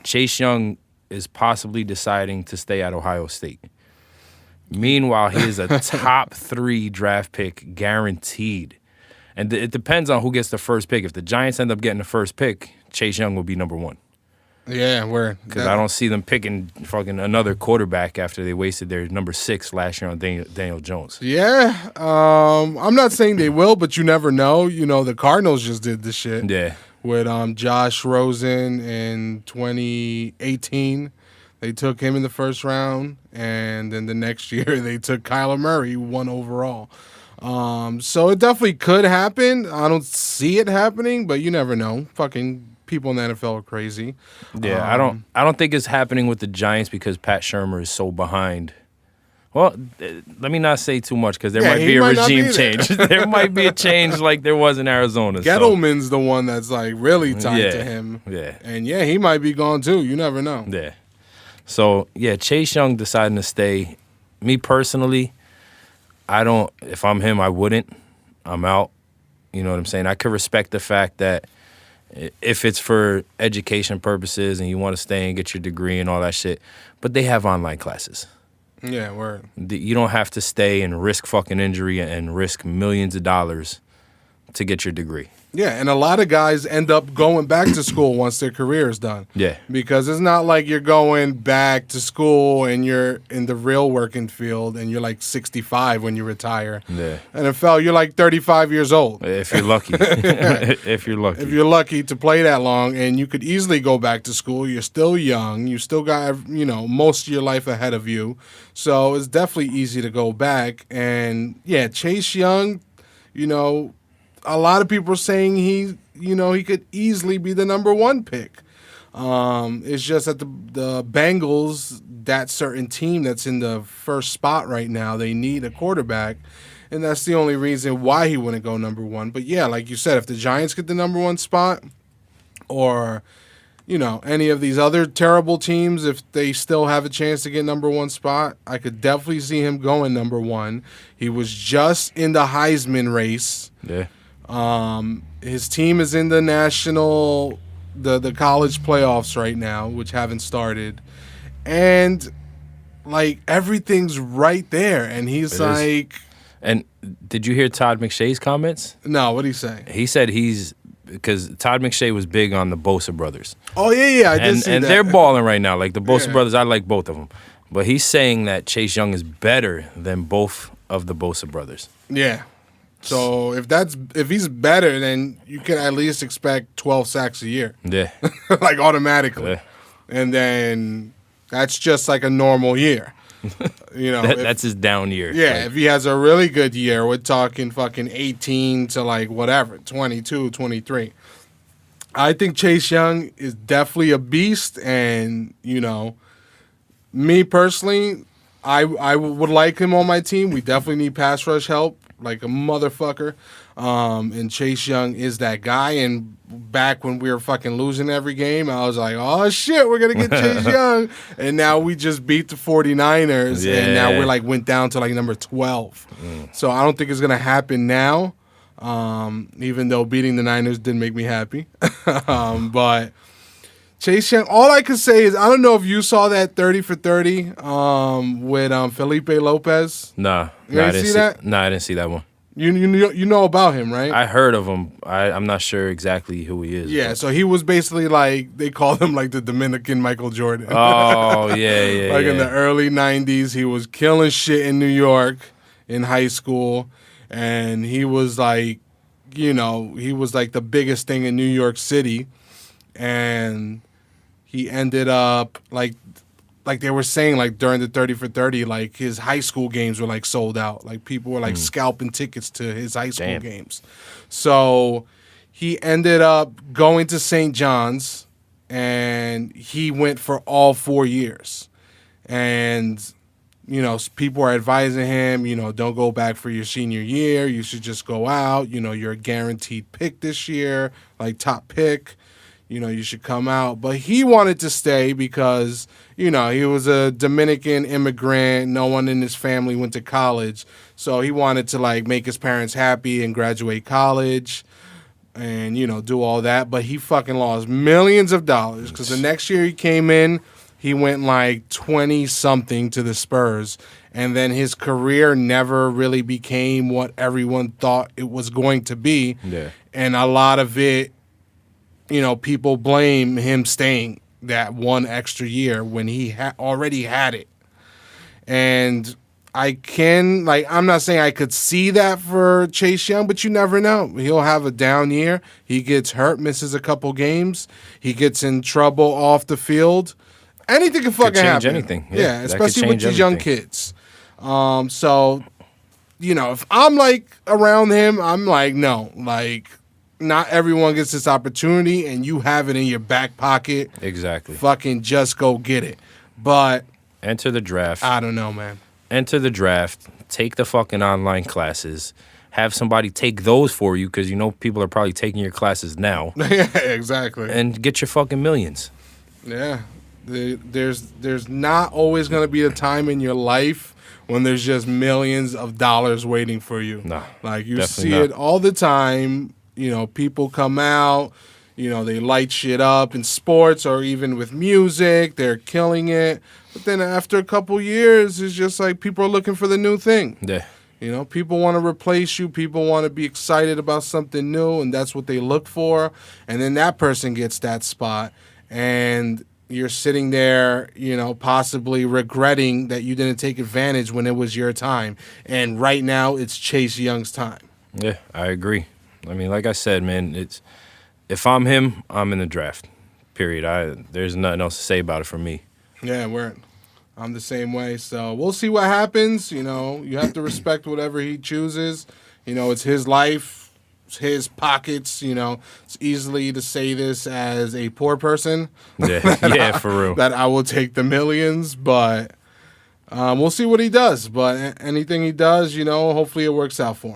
Chase Young is possibly deciding to stay at Ohio State. Meanwhile, he is a top 3 draft pick guaranteed. And it depends on who gets the first pick. If the Giants end up getting the first pick, Chase Young will be number 1. Yeah, where? Because I don't see them picking fucking another quarterback after they wasted their number 6 last year on Daniel Jones. Yeah, I'm not saying they will, but you never know. You know, the Cardinals just did this shit. Yeah. With Josh Rosen in 2018. They took him in the first round, and then the next year they took Kyler Murray, 1 overall. So it definitely could happen. I don't see it happening, but you never know. Fucking people in the NFL are crazy. Yeah, I don't think it's happening with the Giants because Pat Shurmur is so behind. Well, let me not say too much because there might be a regime change. There might be a change like there was in Arizona. Gettleman's the one that's like really tied to him. Yeah. And yeah, he might be gone too. You never know. Yeah. So, yeah, Chase Young deciding to stay. Me personally, if I'm him, I wouldn't. I'm out. You know what I'm saying? I could respect the fact that if it's for education purposes and you want to stay and get your degree and all that shit, but they have online classes. Yeah, word. You don't have to stay and risk fucking injury and risk millions of dollars to get your degree. Yeah, and a lot of guys end up going back to school once their career is done. Yeah. Because it's not like you're going back to school and you're in the real working field and you're like 65 when you retire. Yeah. NFL, you're like 35 years old. If you're lucky. If you're lucky. If you're lucky to play that long, and you could easily go back to school. You're still young. You still got, most of your life ahead of you. So it's definitely easy to go back. And, yeah, Chase Young, a lot of people are saying he could easily be the number 1 pick. It's just that the Bengals, that certain team that's in the first spot right now, they need a quarterback, and that's the only reason why he wouldn't go number 1. But yeah, like you said, if the Giants get the number 1 spot, or any of these other terrible teams, if they still have a chance to get number 1 spot, I could definitely see him going number 1. He was just in the Heisman race. Yeah. His team is in the the college playoffs right now, which haven't started, and like everything's right there, and he's like. And did you hear Todd McShay's comments? No, what'd he say? He said because Todd McShay was big on the Bosa brothers. Oh yeah, I did see that. And they're balling right now, like the Bosa brothers. I like both of them, but he's saying that Chase Young is better than both of the Bosa brothers. Yeah. So if he's better, then you can at least expect 12 sacks a year. Yeah. Like automatically. Yeah. And then that's just like a normal year. That's his down year. Yeah, if he has a really good year, we're talking fucking 18 to like whatever, 22, 23. I think Chase Young is definitely a beast, and, me personally, I would like him on my team. We definitely need pass rush help, like a motherfucker. And Chase Young is that guy. And back when we were fucking losing every game, I was like, oh, shit, we're going to get Chase Young. And now we just beat the 49ers. Yeah. And now we're went down to number 12. So I don't think it's going to happen now, even though beating the Niners did make me happy. But Chase Young, all I could say is, I don't know if you saw that 30 for 30 with Felipe Lopez. Nah. I didn't see that? No, I didn't see that one. You know about him, right? I heard of him. I'm not sure exactly who he is. Yeah, so he was basically they called him the Dominican Michael Jordan. Oh, yeah. In the early 90s, he was killing shit in New York in high school. And he was the biggest thing in New York City. And he ended up like they were saying, during the 30 for 30, his high school games were sold out. People were scalping tickets to his high school games. So he ended up going to St. John's, and he went for all 4 years. And, people are advising him, don't go back for your senior year. You should just go out. You're a guaranteed pick this year, top pick. You should come out. But he wanted to stay because, he was a Dominican immigrant. No one in his family went to college. So he wanted to, make his parents happy and graduate college. and, do all that. But he fucking lost millions of dollars because the next year he came in, he went like 20-something to the Spurs. And then his career never really became what everyone thought it was going to be. Yeah. And a lot of it, people blame him staying that one extra year when he already had it. And I'm not saying I could see that for Chase Young, but you never know. He'll have a down year. He gets hurt, misses a couple games. He gets in trouble off the field. Anything can fucking change happen. anything. Yeah, That especially could with change these young everything. kids. So, if I'm like around him, I'm like, no, like not everyone gets this opportunity and you have it in your back pocket. Exactly. Fucking just go get it. But Enter the draft. I don't know, man. Enter the draft. Take the fucking online classes. Have somebody take those for you because people are probably taking your classes now. Yeah, exactly. And get your fucking millions. Yeah. There's not always going to be a time in your life when there's just millions of dollars waiting for you. Nah, like you definitely see not. it all the time. People come out, they light shit up in sports or even with music. They're killing it. But then after a couple years, it's just like people are looking for the new thing. Yeah. People want to replace you. People want to be excited about something new, and that's what they look for. And then that person gets that spot, and you're sitting there, possibly regretting that you didn't take advantage when it was your time. And right now, it's Chase Young's time. Yeah, I agree. I mean, like I said, man, if I'm him, I'm in the draft. Period. There's nothing else to say about it for me. Yeah, I'm the same way. So we'll see what happens. You have to respect whatever he chooses. It's his life. His pockets, it's easily to say this as a poor person. Yeah, for real. That I will take the millions, but we'll see what he does. But anything he does, hopefully it works out for him.